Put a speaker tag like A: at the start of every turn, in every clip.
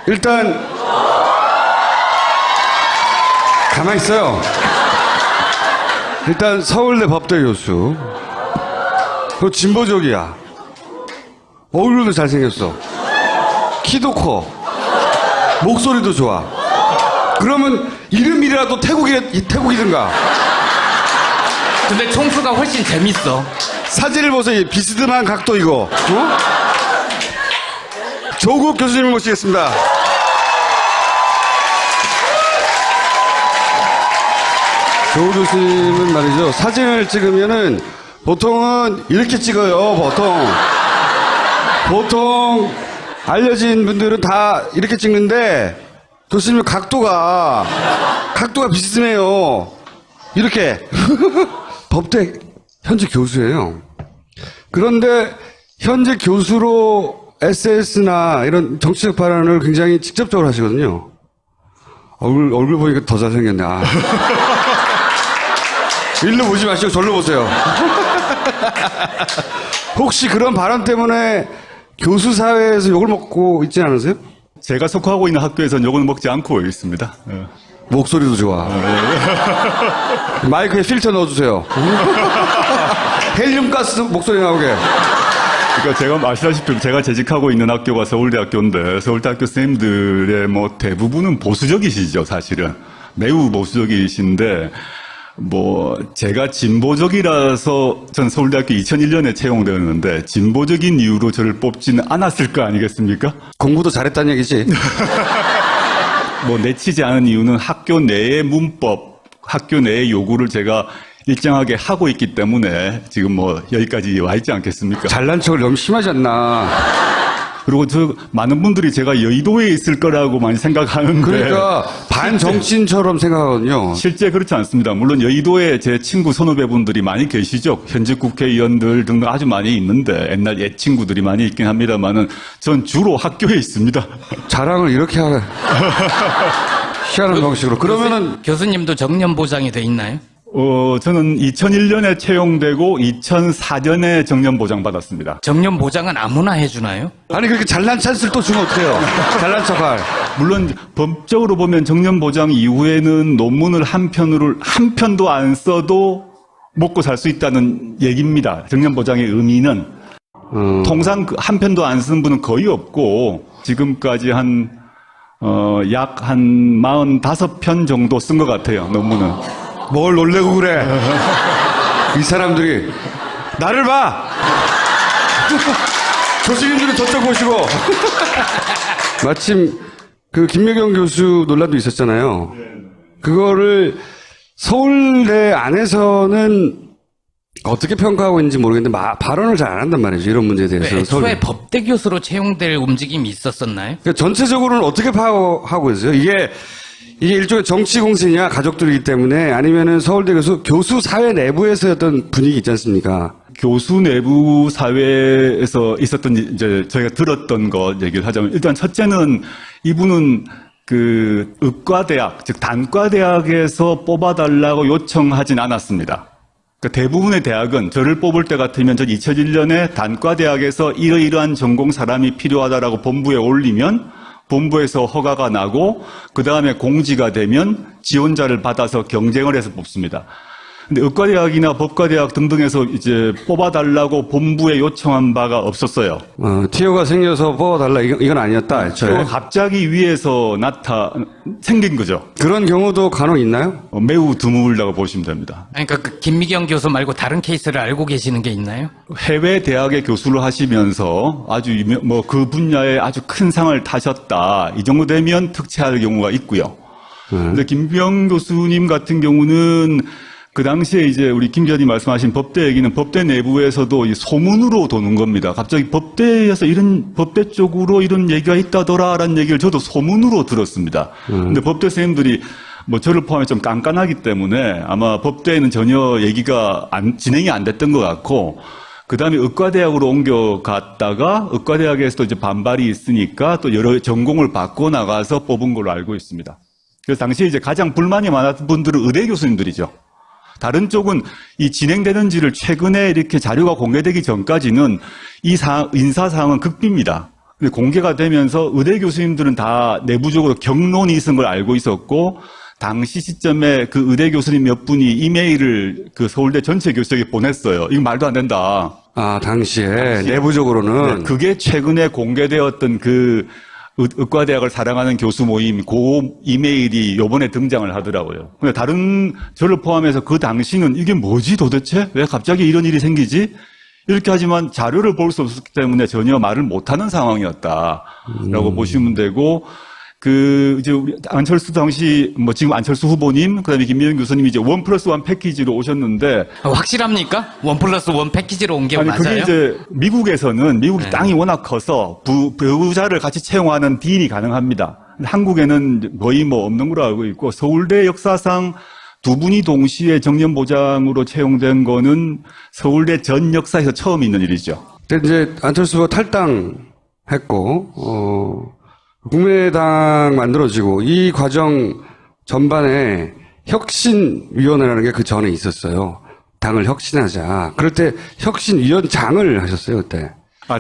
A: 일단 가만히 있어요. 일단 서울대 법대 교수. 너 진보적이야. 얼굴도 잘생겼어. 키도 커. 목소리도 좋아. 그러면 이름이라도 태국이든가.
B: 근데 총수가 훨씬 재밌어.
A: 사진을 보세요. 비스듬한 각도 이거. 어? 조국 교수님을 모시겠습니다. 조국 교수님은 말이죠. 사진을 찍으면은 보통은 이렇게 찍어요. 보통 알려진 분들은 다 이렇게 찍는데 교수님 각도가 비스듬해요. 이렇게. 법대 현재 교수예요. 그런데 현재 교수로 SNS나 이런 정치적 발언을 굉장히 직접적으로 하시거든요. 얼굴 보니까 더 잘생겼네. 아. 일로 보지 마시고 절로 보세요. 혹시 그런 발언 때문에 교수 사회에서 욕을 먹고 있지 않으세요?
C: 제가 속하고 있는 학교에서는 욕을 먹지 않고 있습니다.
A: 목소리도 좋아. 마이크에 필터 넣어주세요. 헬륨가스 목소리 나오게.
C: 그러니까 제가 아시다시피 제가 재직하고 있는 학교가 서울대학교인데 서울대학교 선생님들의 뭐 대부분은 보수적이시죠, 사실은. 매우 보수적이신데 뭐 제가 진보적이라서 전 서울대학교 2001년에 채용되었는데 진보적인 이유로 저를 뽑지는 않았을 거 아니겠습니까?
A: 공부도 잘했다는 얘기지.
C: 뭐 내치지 않은 이유는 학교 내의 문법, 학교 내의 요구를 제가 일정하게 하고 있기 때문에 지금 뭐 여기까지 와 있지 않겠습니까?
A: 잘난 척을 너무 심하지 않나.
C: 그리고 많은 분들이 제가 여의도에 있을 거라고 많이 생각하는데.
A: 그러니까 반정치인처럼 생각하거든요.
C: 실제 그렇지 않습니다. 물론 여의도에 제 친구 선후배분들이 많이 계시죠. 현직 국회의원들 등등 아주 많이 있는데 옛날 옛 친구들이 많이 있긴 합니다만은 전 주로 학교에 있습니다.
A: 자랑을 이렇게 하래. 희한한 방식으로. 그러면은
B: 교수님도 정년 보장이 돼 있나요?
C: 저는 2001년에 채용되고 2004년에 정년 보장 받았습니다.
B: 정년 보장은 아무나 해주나요?
A: 아니 그렇게 잘난 찬스를 또 주면 어떡해요? 잘난 척할.
C: 물론 법적으로 보면 정년 보장 이후에는 논문을 한 편도 안 써도 먹고 살 수 있다는 얘기입니다. 정년 보장의 의미는 통상 한 편도 안 쓴 분은 거의 없고 지금까지 약 한 45편 정도 쓴 것 같아요. 논문은.
A: 뭘 놀래고 그래? 이 사람들이 나를 봐. 교수님들은 저쪽 보시고. 마침 그 김여경 교수 논란도 있었잖아요. 그거를 서울대 안에서는 어떻게 평가하고 있는지 모르겠는데 발언을 잘 안 한단 말이죠. 이런 문제에 대해서.
B: 애초에 법대 교수로 채용될 움직임이 있었었나요?
A: 그러니까 전체적으로는 어떻게 파악하고 있어요? 이게 일종의 정치 공세냐 가족들이기 때문에 아니면은 서울대 교수 사회 내부에서 어떤 분위기 있지 않습니까?
C: 교수 내부 사회에서 있었던 이제 저희가 들었던 것 얘기를 하자면 일단 첫째는 이분은 그 의과대학 즉 단과대학에서 뽑아달라고 요청하진 않았습니다. 그러니까 대부분의 대학은 저를 뽑을 때 같으면 전 2001년에 단과대학에서 이러이러한 전공 사람이 필요하다라고 본부에 올리면 본부에서 허가가 나고 그 다음에 공지가 되면 지원자를 받아서 경쟁을 해서 뽑습니다. 근데 의과대학이나 법과대학 등등에서 이제 뽑아달라고 본부에 요청한 바가 없었어요.
A: 티오가 생겨서 뽑아달라 이건 아니었다.
C: 티오가 갑자기 위에서 생긴 거죠.
A: 그런 경우도 간혹 있나요?
C: 매우 드물다고 보시면 됩니다.
B: 그러니까 그 김미경 교수 말고 다른 케이스를 알고 계시는 게 있나요?
C: 해외 대학의 교수를 하시면서 아주 그 분야에 아주 큰 상을 타셨다. 이 정도 되면 특채할 경우가 있고요. 근데 김미경 교수님 같은 경우는 그 당시에 이제 우리 김 기자님 말씀하신 법대 얘기는 법대 내부에서도 소문으로 도는 겁니다. 갑자기 법대에서 법대 쪽으로 이런 얘기가 있다더라라는 얘기를 저도 소문으로 들었습니다. 근데 법대 선생님들이 뭐 저를 포함해 좀 깐깐하기 때문에 아마 법대에는 전혀 얘기가 진행이 안 됐던 것 같고 그 다음에 의과대학으로 옮겨갔다가 의과대학에서도 이제 반발이 있으니까 또 여러 전공을 바꿔 나가서 뽑은 걸로 알고 있습니다. 그래서 당시에 이제 가장 불만이 많았던 분들은 의대 교수님들이죠. 다른 쪽은 이 진행되는지를 최근에 이렇게 자료가 공개되기 전까지는 이 인사 사항은 극비입니다. 근데 공개가 되면서 의대 교수님들은 다 내부적으로 경론이 있은 걸 알고 있었고, 당시 시점에 그 의대 교수님 몇 분이 이메일을 그 서울대 전체 교수에게 보냈어요. 이거 말도 안 된다.
A: 아, 당시에 내부적으로는.
C: 네, 그게 최근에 공개되었던 그 의과대학을 사랑하는 교수 모임 그 이메일이 요번에 등장을 하더라고요. 근데 다른 저를 포함해서 그 당시는 이게 뭐지 도대체? 왜 갑자기 이런 일이 생기지? 이렇게 하지만 자료를 볼 수 없었기 때문에 전혀 말을 못하는 상황이었다라고 보시면 되고, 이제 우리 안철수 당시, 지금 안철수 후보님, 그 다음에 김미연 교수님이 이제 1+1 패키지로 오셨는데.
B: 확실합니까? 1+1 패키지로 온 게
C: 아니,
B: 맞아요?
C: 그게 이제 미국에서는 미국이
B: 네.
C: 땅이 워낙 커서 배우자를 같이 채용하는 딜이 가능합니다. 한국에는 거의 없는 걸로 알고 있고, 서울대 역사상 두 분이 동시에 정년보장으로 채용된 거는 서울대 전 역사에서 처음 있는 일이죠.
A: 근데 이제 안철수 후보 탈당했고, 국민의당 만들어지고 이 과정 전반에 혁신위원회라는 게 그 전에 있었어요. 당을 혁신하자. 그럴 때 혁신위원장을 하셨어요, 그때.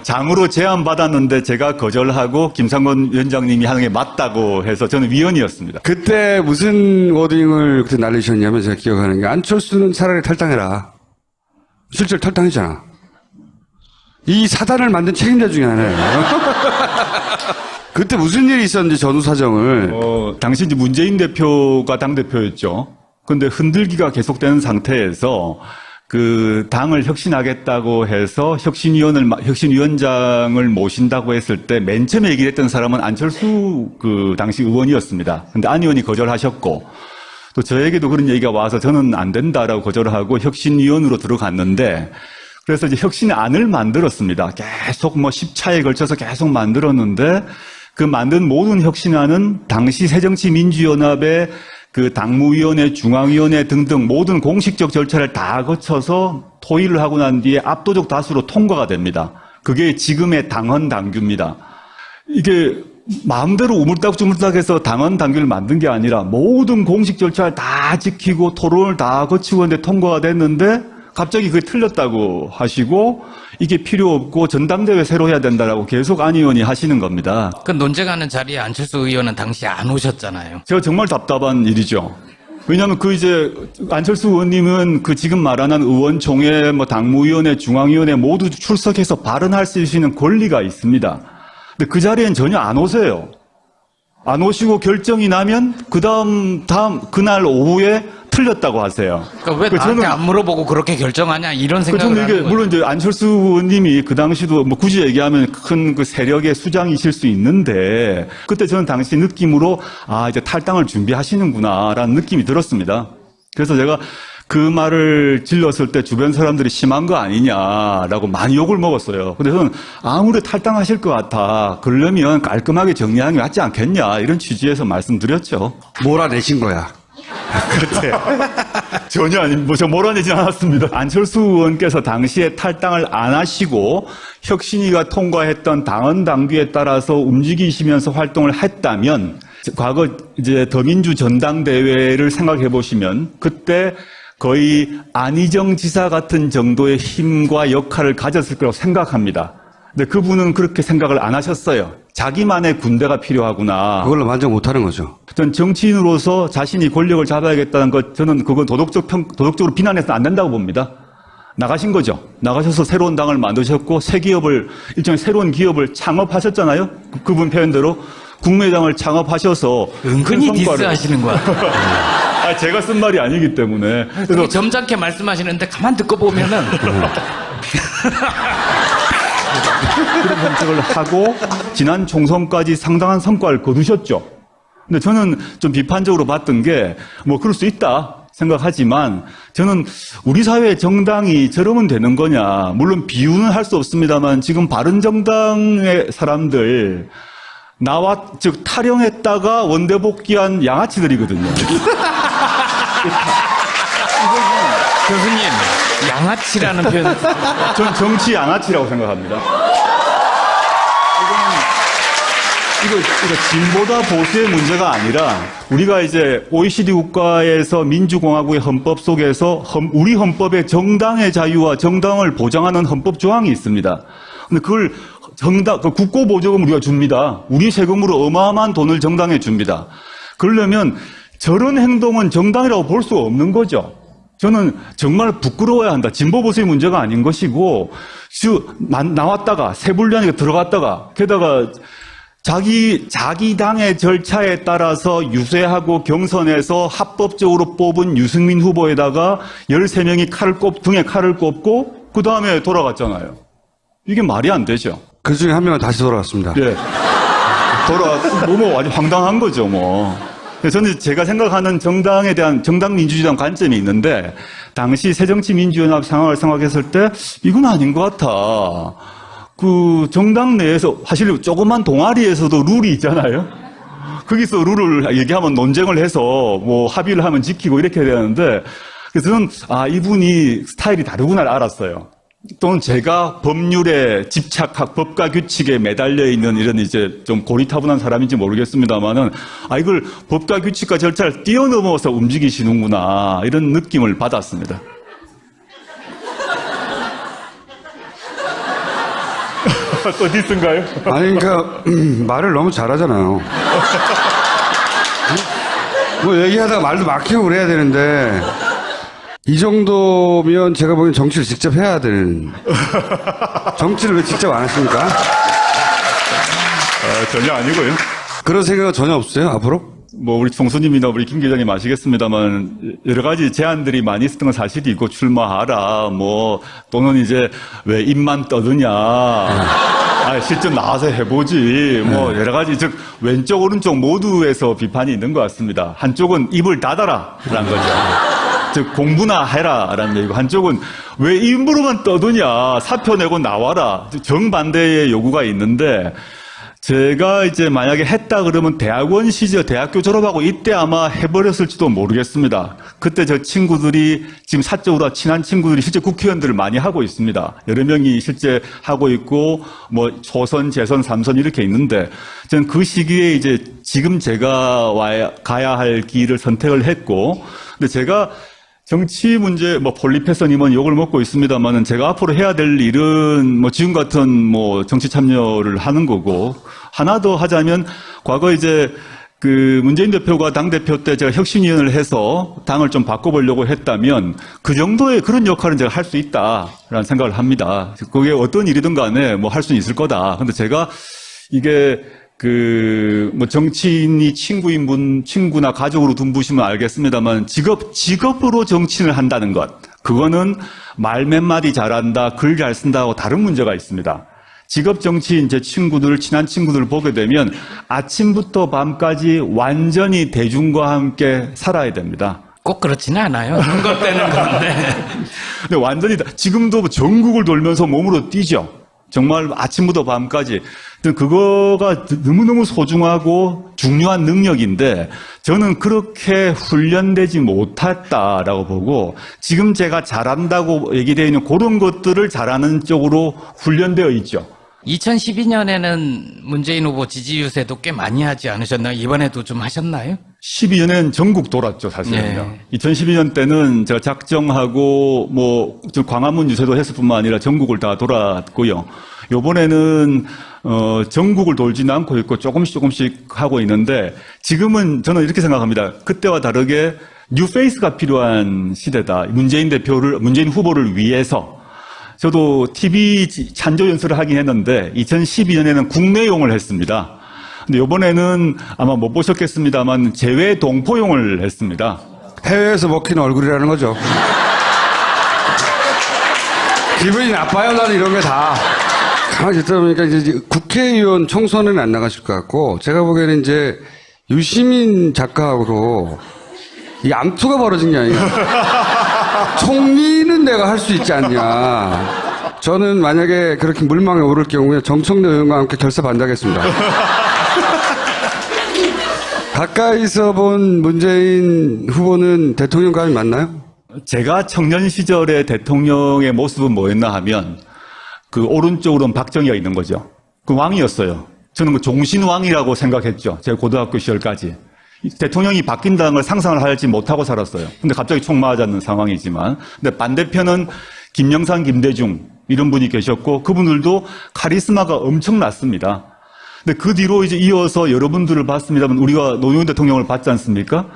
C: 장으로 제안받았는데 제가 거절하고 김상곤 위원장님이 하는 게 맞다고 해서 저는 위원이었습니다.
A: 그때 무슨 워딩을 그때 날리셨냐면 제가 기억하는 게 안철수는 차라리 탈당해라. 실제로 탈당했잖아. 이 사단을 만든 책임자 중에 하나예요. 그때 무슨 일이 있었는지 전후 사정을.
C: 당시 이제 문재인 대표가 당대표였죠. 근데 흔들기가 계속되는 상태에서 그 당을 혁신하겠다고 해서 혁신위원장을 모신다고 했을 때 맨 처음에 얘기를 했던 사람은 안철수 그 당시 의원이었습니다. 근데 안 의원이 거절하셨고, 또 저에게도 그런 얘기가 와서 저는 안 된다라고 거절하고 혁신위원으로 들어갔는데, 그래서 이제 혁신안을 만들었습니다. 계속 10차에 걸쳐서 계속 만들었는데, 그 만든 모든 혁신안은 당시 새정치민주연합의 그 당무위원회, 중앙위원회 등등 모든 공식적 절차를 다 거쳐서 토의를 하고 난 뒤에 압도적 다수로 통과가 됩니다. 그게 지금의 당헌 당규입니다. 이게 마음대로 우물딱주물딱해서 당헌 당규를 만든 게 아니라 모든 공식 절차를 다 지키고 토론을 다 거치고 했는데 통과가 됐는데 갑자기 그게 틀렸다고 하시고 이게 필요 없고 전당대회 새로 해야 된다라고 계속 안 의원이 하시는 겁니다.
B: 그 논쟁하는 자리에 안철수 의원은 당시 안 오셨잖아요.
C: 제가 정말 답답한 일이죠. 왜냐하면 이제 안철수 의원님은 그 지금 말하는 의원총회, 당무위원회, 중앙위원회 모두 출석해서 발언할 수 있는 권리가 있습니다. 근데 그 자리엔 전혀 안 오세요. 안 오시고 결정이 나면 그날 오후에 틀렸다고 하세요.
B: 그러니까 왜 나한테 안 물어보고 그렇게 결정하냐 이런 생각을
C: 저는
B: 하는 거예요.
C: 물론 이제 안철수 의원님이 그 당시도 굳이 얘기하면 큰 그 세력의 수장이실 수 있는데 그때 저는 당시 느낌으로 이제 탈당을 준비하시는구나라는 느낌이 들었습니다. 그래서 제가 그 말을 질렀을 때 주변 사람들이 심한 거 아니냐라고 많이 욕을 먹었어요. 근데 저는 아무리 탈당하실 것 같아. 그러려면 깔끔하게 정리하는 게 맞지 않겠냐 이런 취지에서 말씀드렸죠.
A: 몰아내신 거야.
C: 그때 전혀 저 몰아내진 않았습니다. 안철수 의원께서 당시에 탈당을 안 하시고 혁신위가 통과했던 당헌 당규에 따라서 움직이시면서 활동을 했다면 과거 이제 더민주 전당대회를 생각해 보시면 그때 거의 안희정 지사 같은 정도의 힘과 역할을 가졌을 거라고 생각합니다. 근데 그분은 그렇게 생각을 안 하셨어요. 자기만의 군대가 필요하구나.
A: 그걸로 만족 못하는 거죠.
C: 전 정치인으로서 자신이 권력을 잡아야겠다는 것, 저는 그건 도덕적으로 비난해서는 안 된다고 봅니다. 나가신 거죠. 나가셔서 새로운 당을 만드셨고, 일종의 새로운 기업을 창업하셨잖아요. 그분 표현대로. 국민의당을 창업하셔서.
B: 은근히 디스하시는 거야.
C: 제가 쓴 말이 아니기 때문에.
B: 그래서 점잖게 말씀하시는데 가만 듣고 보면은.
C: 그런 정책을 하고 지난 총선까지 상당한 성과를 거두셨죠. 근데 저는 좀 비판적으로 봤던 게 그럴 수 있다 생각하지만 저는 우리 사회의 정당이 저러면 되는 거냐. 물론 비유는 할 수 없습니다만 지금 바른정당의 사람들 즉 탈영했다가 원대 복귀한 양아치들이거든요.
B: 교수님, 양아치라는 표현.
C: 전 정치 양아치라고 생각합니다. 이거 진보다 보수의 문제가 아니라 우리가 이제 OECD 국가에서 민주공화국의 헌법 속에서 우리 헌법에 정당의 자유와 정당을 보장하는 헌법 조항이 있습니다. 근데 그걸 정당, 그 국고보조금 우리가 줍니다. 우리 세금으로 어마어마한 돈을 정당에 줍니다. 그러려면 저런 행동은 정당이라고 볼 수 없는 거죠. 저는 정말 부끄러워야 한다. 진보보수의 문제가 아닌 것이고, 나왔다가, 세불리하니까 들어갔다가, 게다가 자기 당의 절차에 따라서 유세하고 경선에서 합법적으로 뽑은 유승민 후보에다가 13명이 등에 칼을 꼽고, 그 다음에 돌아갔잖아요. 이게 말이 안 되죠.
A: 그 중에 한 명은 다시 돌아왔습니다.
C: 예. 아주 황당한 거죠, 뭐. 저는 제가 생각하는 정당에 대한 정당 민주주의에 대한 관점이 있는데, 당시 새정치민주연합 상황을 생각했을 때, 이건 아닌 것 같아. 그 정당 내에서, 사실 조그만 동아리에서도 룰이 있잖아요. 거기서 룰을 얘기하면 논쟁을 해서 뭐 합의를 하면 지키고 이렇게 해야 되는데, 그래서 저는, 이분이 스타일이 다르구나를 알았어요. 또는 제가 법률에 집착하고 법과 규칙에 매달려 있는 이런 이제 좀 고리타분한 사람인지 모르겠습니다만은, 이걸 법과 규칙과 절차를 뛰어넘어서 움직이시는구나, 이런 느낌을 받았습니다. 또 디스인가요?
A: 아니, 그러니까, 말을 너무 잘하잖아요. 뭐 얘기하다가 말도 막히고 그래야 되는데, 이 정도면 제가 보기엔 정치를 직접 해야 되는. 정치를 왜 직접 안 하십니까?
C: 전혀 아니고요.
A: 그런 생각은 전혀 없어요, 앞으로?
C: 뭐 우리 총수님이나 우리 김 기자님 아시겠습니다만 여러 가지 제안들이 많이 있었던 건 사실이고, 출마하라, 뭐 또는 이제 왜 입만 떠드냐, 실제 나와서 해보지, 뭐 여러 가지, 즉 왼쪽 오른쪽 모두에서 비판이 있는 것 같습니다. 한쪽은 입을 닫아라라는 거죠. 즉 공부나 해라라는 얘기고, 한쪽은 왜 입으로만 떠드냐, 사표 내고 나와라, 정반대의 요구가 있는데, 제가 이제 만약에 했다 그러면 대학원 시절, 대학교 졸업하고 이때 아마 해버렸을지도 모르겠습니다. 그때 저 친구들이, 지금 사적으로 친한 친구들이 실제 국회의원들을 많이 하고 있습니다. 여러 명이 실제 하고 있고, 뭐 초선, 재선, 3선 이렇게 있는데, 저는 그 시기에 이제 지금 제가 가야 할 길을 선택을 했고, 근데 제가 정치 문제, 뭐, 폴리페서님은 욕을 먹고 있습니다만은, 제가 앞으로 해야 될 일은, 뭐, 지금 같은, 뭐, 정치 참여를 하는 거고, 하나 더 하자면, 과거 이제, 문재인 대표가 당대표 때 제가 혁신위원을 해서 당을 좀 바꿔보려고 했다면, 그 정도의 그런 역할은 제가 할 수 있다라는 생각을 합니다. 그게 어떤 일이든 간에 뭐, 할 수는 있을 거다. 근데 제가, 이게, 뭐, 정치인이 친구나 가족으로 둔부시면 알겠습니다만, 직업으로 정치인을 한다는 것. 그거는 말 몇 마디 잘한다, 글 잘 쓴다고 다른 문제가 있습니다. 직업 정치인, 제 친한 친구들을 보게 되면 아침부터 밤까지 완전히 대중과 함께 살아야 됩니다.
B: 꼭 그렇지는 않아요. 그것 때는 그런데.
C: 근데 완전히, 지금도 전국을 돌면서 몸으로 뛰죠. 정말 아침부터 밤까지. 그거가 너무너무 소중하고 중요한 능력인데, 저는 그렇게 훈련되지 못했다라고 보고, 지금 제가 잘한다고 얘기되어 있는 그런 것들을 잘하는 쪽으로 훈련되어 있죠.
B: 2012년에는 문재인 후보 지지 유세도 꽤 많이 하지 않으셨나요? 이번에도 좀 하셨나요?
C: 12년엔 전국 돌았죠, 사실은요.
B: 네.
C: 2012년 때는 제가 작정하고, 뭐, 광화문 유세도 했을 뿐만 아니라 전국을 다 돌았고요. 요번에는, 전국을 돌지는 않고 있고 조금씩 하고 있는데, 지금은 저는 이렇게 생각합니다. 그때와 다르게 뉴페이스가 필요한 시대다. 문재인 후보를 위해서. 저도 TV 찬조 연설을 하긴 했는데, 2012년에는 국내용을 했습니다. 근데 이번에는 아마 못 보셨겠습니다만 재외 동포용을 했습니다.
A: 해외에서 먹히는 얼굴이라는 거죠. 기분이 나빠요, 나는 이런 게 다. 가만히 듣다 보니까 이제 국회의원 총선에는 안 나가실 것 같고, 제가 보기에는 이제 유시민 작가하고 이 암투가 벌어진 게 아니야. 총리는 내가 할 수 있지 않냐. 저는 만약에 그렇게 물망에 오를 경우에 정청래 의원과 함께 결사 반대하겠습니다. 가까이서 본 문재인 후보는 대통령감이 맞나요?
C: 제가 청년 시절에 대통령의 모습은 뭐였나 하면, 그 오른쪽으로는 박정희가 있는 거죠. 그 왕이었어요. 저는 그 종신왕이라고 생각했죠. 제가 고등학교 시절까지. 대통령이 바뀐다는 걸 상상을 하지 못하고 살았어요. 근데 갑자기 총 맞았는 상황이지만. 근데 반대편은 김영삼, 김대중, 이런 분이 계셨고 그분들도 카리스마가 엄청났습니다. 근데 그 뒤로 이제 이어서 여러분들을 봤습니다만 우리가 노무현 대통령을 봤지 않습니까?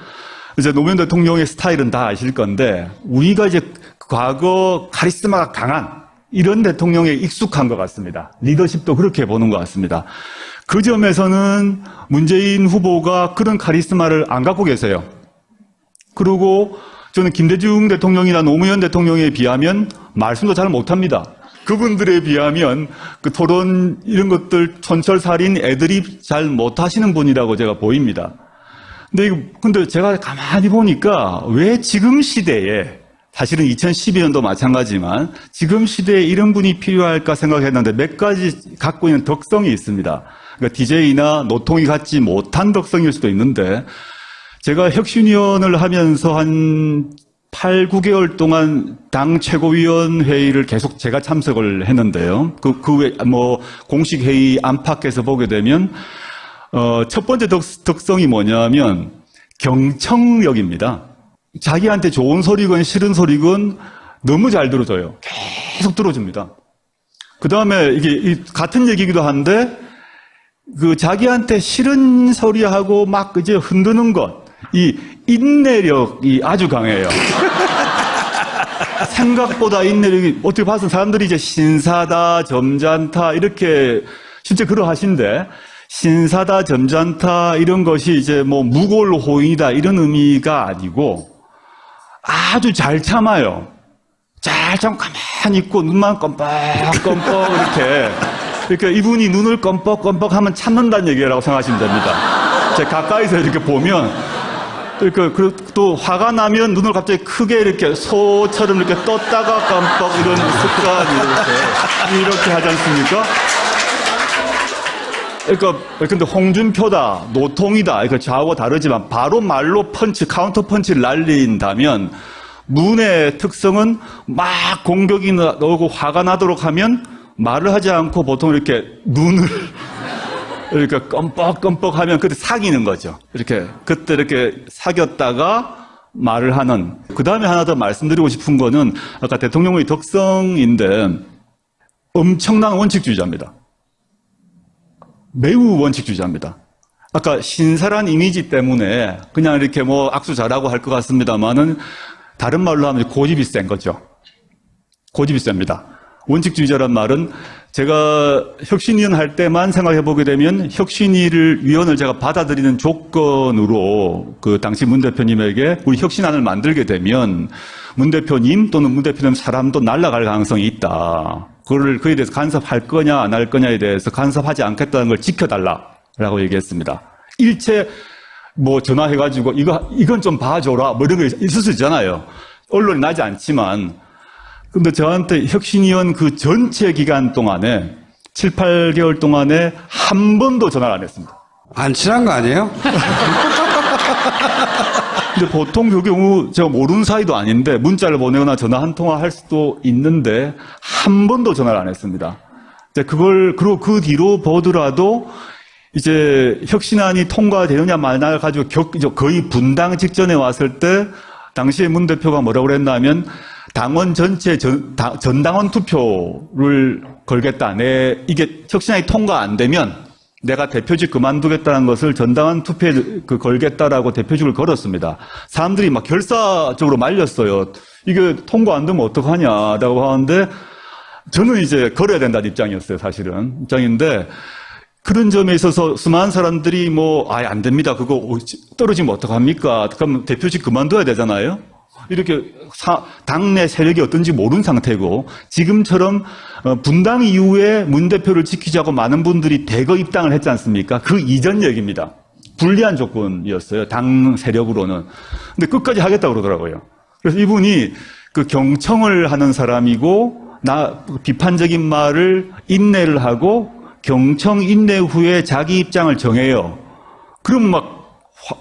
C: 이제 노무현 대통령의 스타일은 다 아실 건데 우리가 이제 과거 카리스마가 강한 이런 대통령에 익숙한 것 같습니다. 리더십도 그렇게 보는 것 같습니다. 그 점에서는 문재인 후보가 그런 카리스마를 안 갖고 계세요. 그리고 저는 김대중 대통령이나 노무현 대통령에 비하면 말씀도 잘 못합니다. 그분들에 비하면 그 토론 이런 것들 촌철살인 애드립 잘 못하시는 분이라고 제가 보입니다. 근데 제가 가만히 보니까 왜 지금 시대에 사실은 2012년도 마찬가지지만 지금 시대에 이런 분이 필요할까 생각했는데 몇 가지 갖고 있는 덕성이 있습니다. 그러니까 DJ나 노통이 갖지 못한 덕성일 수도 있는데 제가 혁신위원을 하면서 한 8, 9개월 동안 당 최고위원 회의를 계속 제가 참석을 했는데요. 공식 회의 안팎에서 보게 되면, 첫 번째 덕성이 뭐냐면 경청력입니다. 자기한테 좋은 소리건 싫은 소리건 너무 잘 들어줘요. 계속 들어줍니다. 그 다음에 이게 같은 얘기기도 한데, 자기한테 싫은 소리하고 막 이제 흔드는 것, 이 인내력이 아주 강해요. 생각보다 인내력이, 어떻게 봐서 사람들이 이제 신사다, 점잖다, 이렇게 실제 그러하신데, 신사다, 점잖다, 이런 것이 이제 뭐 무골호인이다, 이런 의미가 아니고, 아주 잘 참아요. 잘 참 가만히 있고, 눈만 껌뻑껌뻑, 이렇게 이분이 눈을 껌뻑껌뻑 하면 참는다는 얘기라고 생각하시면 됩니다. 제가 가까이서 이렇게 보면, 또 화가 나면 눈을 갑자기 크게 이렇게 소처럼 이렇게 떴다가 깜빡 이런 습관이 이렇게 하지 않습니까? 근데 홍준표다, 노통이다, 그러니까 좌우가 다르지만 바로 말로 카운터 펀치를 날린다면 문의 특성은 막 공격이 나오고 화가 나도록 하면 말을 하지 않고 보통 이렇게 눈을 그러니까 껌뻑껌뻑 하면 그때 사귀는 거죠. 그때 이렇게 사귀었다가 말을 하는. 그 다음에 하나 더 말씀드리고 싶은 거는 아까 대통령의 덕성인데 엄청난 원칙주의자입니다. 매우 원칙주의자입니다. 아까 신사란 이미지 때문에 그냥 이렇게 뭐 악수 잘하고 할 것 같습니다만은 다른 말로 하면 고집이 센 거죠. 고집이 셉니다. 원칙주의자란 말은 제가 혁신위원 할 때만 생각해 보게 되면 위원을 제가 받아들이는 조건으로 그 당시 문 대표님에게 우리 혁신안을 만들게 되면 문 대표님 또는 문 대표님 사람도 날아갈 가능성이 있다. 그에 대해서 간섭할 거냐 안 할 거냐에 대해서 간섭하지 않겠다는 걸 지켜달라라고 얘기했습니다. 일체 뭐 전화해가지고 이건 좀 봐줘라 뭐 이런 거 있을 수 있잖아요. 언론이 나지 않지만 근데 저한테 혁신위원 그 전체 기간 동안에 7, 8개월 동안에 한 번도 전화를 안 했습니다.
A: 안 친한 거 아니에요?
C: 근데 보통 그 경우 제가 모르는 사이도 아닌데 문자를 보내거나 전화 한 통화 할 수도 있는데 한 번도 전화를 안 했습니다. 그리고 그 뒤로 보더라도 이제 혁신안이 통과되느냐 마느냐 가지고 거의 분당 직전에 왔을 때 당시에 문 대표가 뭐라고 그랬냐면 당원 전체 전당원 투표를 걸겠다. 이게 혁신안이 통과 안 되면 내가 대표직 그만두겠다는 것을 전당원 투표에 걸겠다라고 대표직을 걸었습니다. 사람들이 막 결사적으로 말렸어요. 이게 통과 안 되면 어떡하냐라고 하는데 저는 이제 걸어야 된다는 입장이었어요. 사실은 입장인데 그런 점에 있어서 수많은 사람들이 아예 안 됩니다. 그거 떨어지면 어떡합니까? 그럼 대표직 그만둬야 되잖아요. 이렇게 당내 세력이 어떤지 모르는 상태고 지금처럼 분당 이후에 문 대표를 지키자고 많은 분들이 대거 입당을 했지 않습니까? 그 이전 얘기입니다. 불리한 조건이었어요. 당 세력으로는. 근데 끝까지 하겠다고 그러더라고요. 그래서 이분이 그 경청을 하는 사람이고 비판적인 말을 인내를 하고 경청 인내 후에 자기 입장을 정해요. 그럼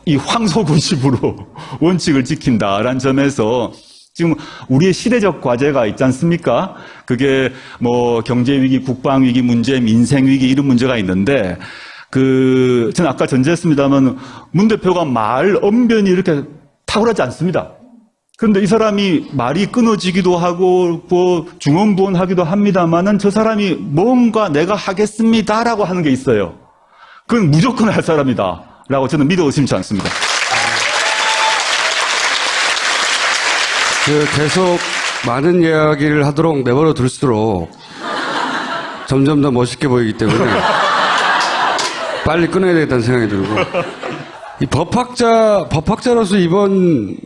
C: 이 황소구십으로 원칙을 지킨다라는 점에서 지금 우리의 시대적 과제가 있지 않습니까? 그게 경제위기, 국방위기 문제, 민생위기 이런 문제가 있는데 저는 아까 전제했습니다만 문 대표가 말 언변이 이렇게 탁월하지 않습니다. 그런데 이 사람이 말이 끊어지기도 하고 뭐 중언부언하기도 합니다만은 저 사람이 뭔가 내가 하겠습니다라고 하는 게 있어요. 그건 무조건 할 사람이다라고 저는 믿어 의심치 않습니다.
A: 계속 많은 이야기를 하도록 내버려 둘수록 점점 더 멋있게 보이기 때문에 빨리 끊어야 되겠다는 생각이 들고, 이 법학자로서 이번,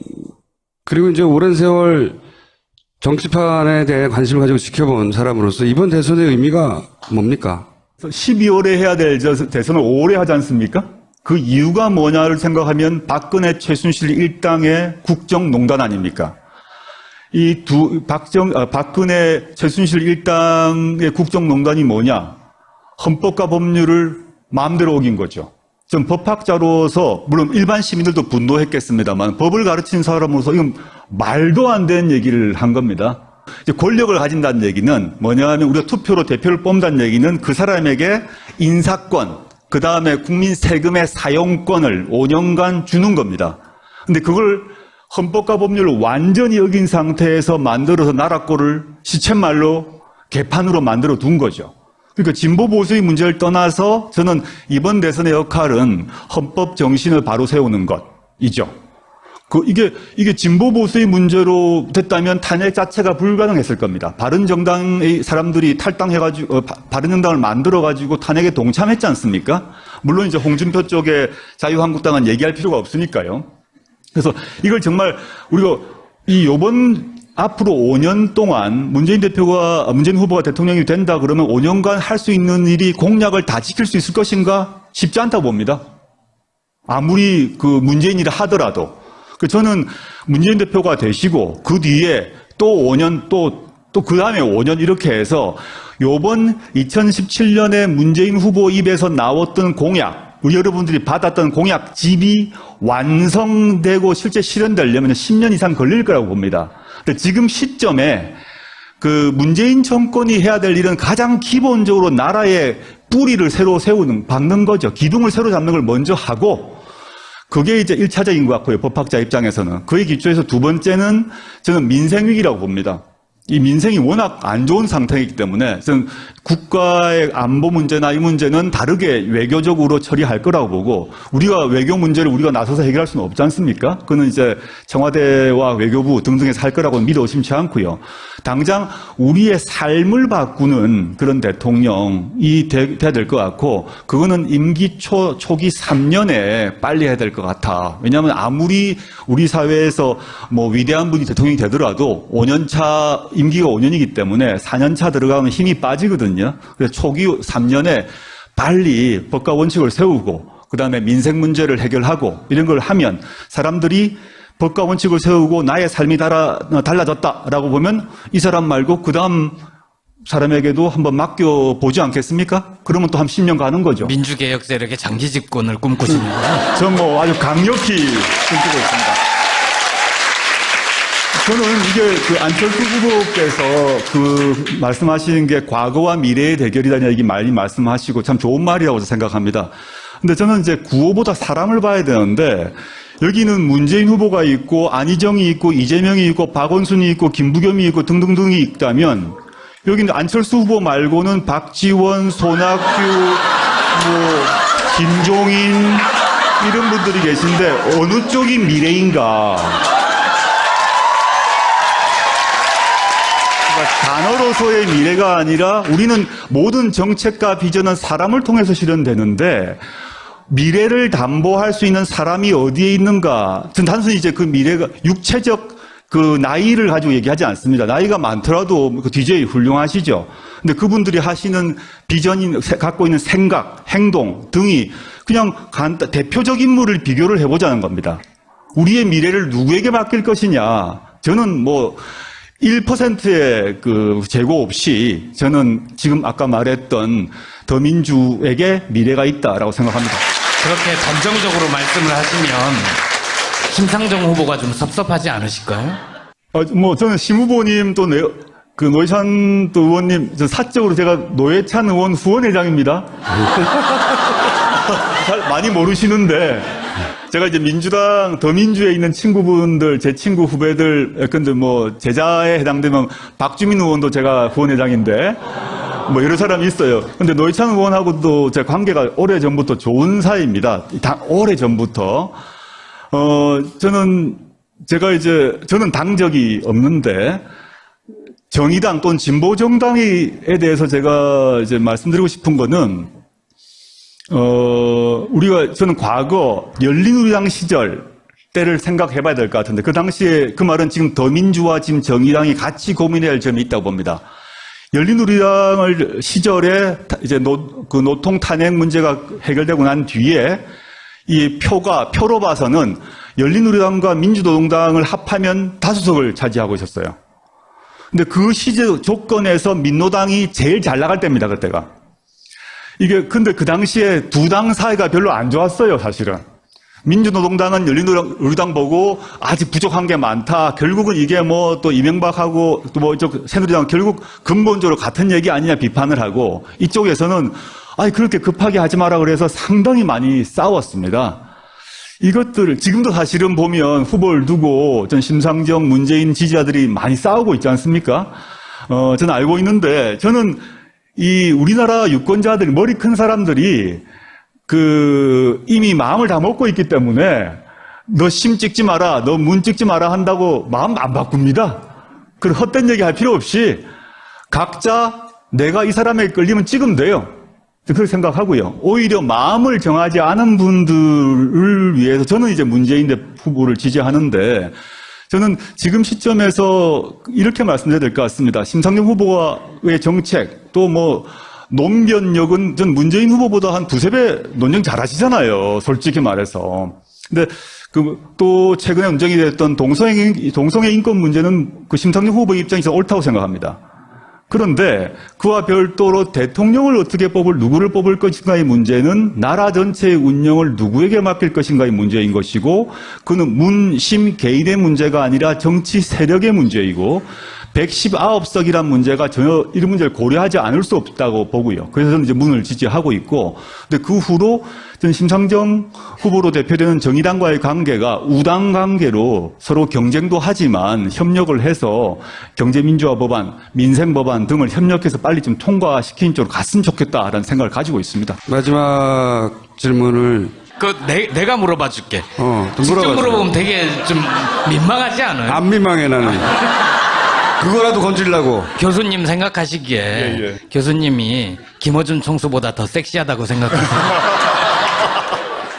A: 그리고 이제 오랜 세월 정치판에 대해 관심을 가지고 지켜본 사람으로서 이번 대선의 의미가 뭡니까?
C: 12월에 해야 될 대선을 5월에 하지 않습니까? 그 이유가 뭐냐를 생각하면 박근혜 최순실 일당의 국정농단 아닙니까? 박근혜 최순실 일당의 국정농단이 뭐냐? 헌법과 법률을 마음대로 어긴 거죠. 전 법학자로서 물론 일반 시민들도 분노했겠습니다만 법을 가르친 사람으로서 이건 말도 안 되는 얘기를 한 겁니다. 이제 권력을 가진다는 얘기는 뭐냐 하면 우리가 투표로 대표를 뽑는다는 얘기는 그 사람에게 인사권, 그 다음에 국민 세금의 사용권을 5년간 주는 겁니다. 근데 그걸 헌법과 법률을 완전히 어긴 상태에서 만들어서 나라꼴을 시쳇말로 개판으로 만들어 둔 거죠. 그러니까 진보 보수의 문제를 떠나서 저는 이번 대선의 역할은 헌법 정신을 바로 세우는 것이죠. 이게 진보 보수의 문제로 됐다면 탄핵 자체가 불가능했을 겁니다. 바른정당의 사람들이 탈당해가지고 바른정당을 만들어가지고 탄핵에 동참했지 않습니까? 물론 이제 홍준표 쪽에 자유한국당은 얘기할 필요가 없으니까요. 그래서 이걸 정말 우리가 요번 앞으로 5년 동안 문재인 후보가 대통령이 된다 그러면 5년간 할 수 있는 일이 공약을 다 지킬 수 있을 것인가? 쉽지 않다고 봅니다. 아무리 그 문재인이라 하더라도. 저는 문재인 대표가 되시고 그 뒤에 또 5년 또 그 다음에 5년 이렇게 해서 요번 2017년에 문재인 후보 입에서 나왔던 공약, 우리 여러분들이 받았던 공약집이 완성되고 실제 실현되려면 10년 이상 걸릴 거라고 봅니다. 근데 지금 시점에 그 문재인 정권이 해야 될 일은 가장 기본적으로 나라의 뿌리를 새로 박는 거죠. 기둥을 새로 잡는 걸 먼저 하고, 그게 이제 1차적인 것 같고요. 법학자 입장에서는. 그의 기초에서 두 번째는 저는 민생위기라고 봅니다. 이 민생이 워낙 안 좋은 상태이기 때문에 저는 국가의 안보 문제나 이 문제는 다르게 외교적으로 처리할 거라고 보고, 우리가 외교 문제를 우리가 나서서 해결할 수는 없지 않습니까? 그거는 이제 청와대와 외교부 등등에서 할 거라고 믿어 의심치 않고요. 당장 우리의 삶을 바꾸는 그런 대통령이 돼야 될 것 같고, 그거는 임기 초기 3년에 빨리 해야 될 것 같아. 왜냐하면 아무리 우리 사회에서 뭐 위대한 분이 대통령이 되더라도 5년차 임기가 5년이기 때문에 4년차 들어가면 힘이 빠지거든요. 그래서 초기 3년에 빨리 법과 원칙을 세우고 그다음에 민생 문제를 해결하고 이런 걸 하면 사람들이 법과 원칙을 세우고 나의 삶이 달라졌다라고 보면 이 사람 말고 그다음 사람에게도 한번 맡겨보지 않겠습니까? 그러면 또 한 10년 가는 거죠.
B: 민주개혁 세력의 장기 집권을 꿈꾸시는군요.
C: 전 뭐 아주 강력히 꿈꾸고 있습니다. 저는 이게 그 안철수 후보께서 그 말씀하시는 게 과거와 미래의 대결이라는 얘기 많이 말씀하시고 참 좋은 말이라고 생각합니다. 근데 저는 이제 구호보다 사람을 봐야 되는데, 여기는 문재인 후보가 있고 안희정이 있고 이재명이 있고 박원순이 있고 김부겸이 있고 등등등이 있다면, 여기는 안철수 후보 말고는 박지원, 손학규, 뭐 김종인 이런 분들이 계신데 어느 쪽이 미래인가? 단어로서의 미래가 아니라 우리는 모든 정책과 비전은 사람을 통해서 실현되는데, 미래를 담보할 수 있는 사람이 어디에 있는가? 전 단순히 이제 그 미래가 육체적 그 나이를 가지고 얘기하지 않습니다. 나이가 많더라도 그 DJ 훌륭하시죠. 근데 그분들이 하시는 비전이 갖고 있는 생각, 행동 등이 그냥 대표적 인물을 비교를 해보자는 겁니다. 우리의 미래를 누구에게 맡길 것이냐? 저는 뭐 1%의 그 재고 없이 저는 지금 아까 말했던 더민주에게 미래가 있다라고 생각합니다.
B: 그렇게 단정적으로 말씀을 하시면 심상정 후보가 좀 섭섭하지 않으실까요?
C: 뭐 저는 심 후보님 또 그 노회찬 또 의원님, 저 사적으로 제가 노회찬 의원 후원회장입니다. 잘 많이 모르시는데 제가 이제 민주당, 더민주에 있는 친구분들, 제 친구 후배들, 근데 뭐, 제자에 해당되면 박주민 의원도 제가 후원회장인데, 뭐, 여러 사람이 있어요. 근데 노회찬 의원하고도 제 관계가 오래전부터 좋은 사이입니다. 오래전부터. 저는 당적이 없는데, 정의당 또는 진보정당에 대해서 제가 이제 말씀드리고 싶은 거는, 저는 과거 열린우리당 시절 때를 생각해 봐야 될 것 같은데, 그 당시에 그 말은 지금 더민주와 지금 정의당이 같이 고민해야 할 점이 있다고 봅니다. 열린우리당을 시절에 이제 노통 탄핵 문제가 해결되고 난 뒤에 이 표로 봐서는 열린우리당과 민주노동당을 합하면 다수석을 차지하고 있었어요. 근데 그 시절 조건에서 민노당이 제일 잘 나갈 때입니다, 그때가. 근데 그 당시에 두 당 사이가 별로 안 좋았어요, 사실은. 민주노동당은 열린우리당 보고 아직 부족한 게 많다. 결국은 이게 뭐 또 이명박하고 또 뭐 이쪽 새누리당 결국 근본적으로 같은 얘기 아니냐 비판을 하고, 이쪽에서는 그렇게 급하게 하지 마라 그래서 상당히 많이 싸웠습니다. 이것들을 지금도 사실은 보면 후보를 두고 전 심상정, 문재인 지지자들이 많이 싸우고 있지 않습니까? 저는 알고 있는데, 저는 이 우리나라 유권자들, 머리 큰 사람들이 이미 마음을 다 먹고 있기 때문에 너 심 찍지 마라, 너 문 찍지 마라 한다고 마음 안 바꿉니다. 그런 헛된 얘기 할 필요 없이 각자 내가 이 사람에게 끌리면 찍으면 돼요. 그렇게 생각하고요. 오히려 마음을 정하지 않은 분들을 위해서 저는 이제 문재인 후보를 지지하는데, 저는 지금 시점에서 이렇게 말씀드려야 될 것 같습니다. 심상정 후보의 정책, 또 뭐 논변력은 전 문재인 후보보다 한 두세 배 논쟁 잘하시잖아요, 솔직히 말해서. 근데 또 최근에 논쟁이 됐던 동성애 인권 문제는 그 심상정 후보 입장에서 옳다고 생각합니다. 그런데 그와 별도로 대통령을 어떻게 누구를 뽑을 것인가의 문제는 나라 전체의 운영을 누구에게 맡길 것인가의 문제인 것이고, 그는 문심 개인의 문제가 아니라 정치 세력의 문제이고, 119석이란 문제가 전혀 이런 문제를 고려하지 않을 수 없다고 보고요. 그래서 저는 이제 문을 지지하고 있고, 근데 그 후로 저는 심상정 후보로 대표되는 정의당과의 관계가 우당 관계로 서로 경쟁도 하지만 협력을 해서 경제민주화 법안, 민생 법안 등을 협력해서 빨리 좀 통과시키는 쪽으로 갔으면 좋겠다라는 생각을 가지고 있습니다.
A: 마지막 질문을
B: 내가 물어봐 줄게.
A: 좀
B: 직접
A: 물어봐주세요.
B: 물어보면 되게 좀 민망하지 않아요?
A: 안 민망해 나는. 그거라도 건질라고.
B: 교수님 생각하시기에 교수님이 김어준 총수보다 더 섹시하다고 생각하세요?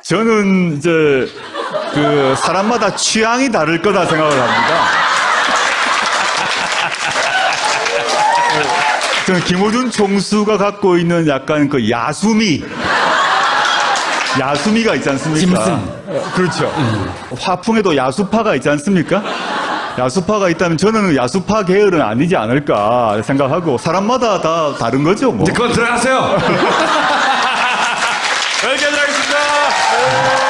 C: 저는 이제 사람마다 취향이 다를 거다 생각을 합니다. 저는 김어준 총수가 갖고 있는 약간 야수미가 있지 않습니까?
B: 짐승.
C: 그렇죠. 화풍에도 야수파가 있지 않습니까? 야수파가 있다면 저는 야수파 계열은 아니지 않을까 생각하고, 사람마다 다 다른 거죠, 뭐.
A: 이제 그만 들어가세요.
C: 여기까지 하겠습니다.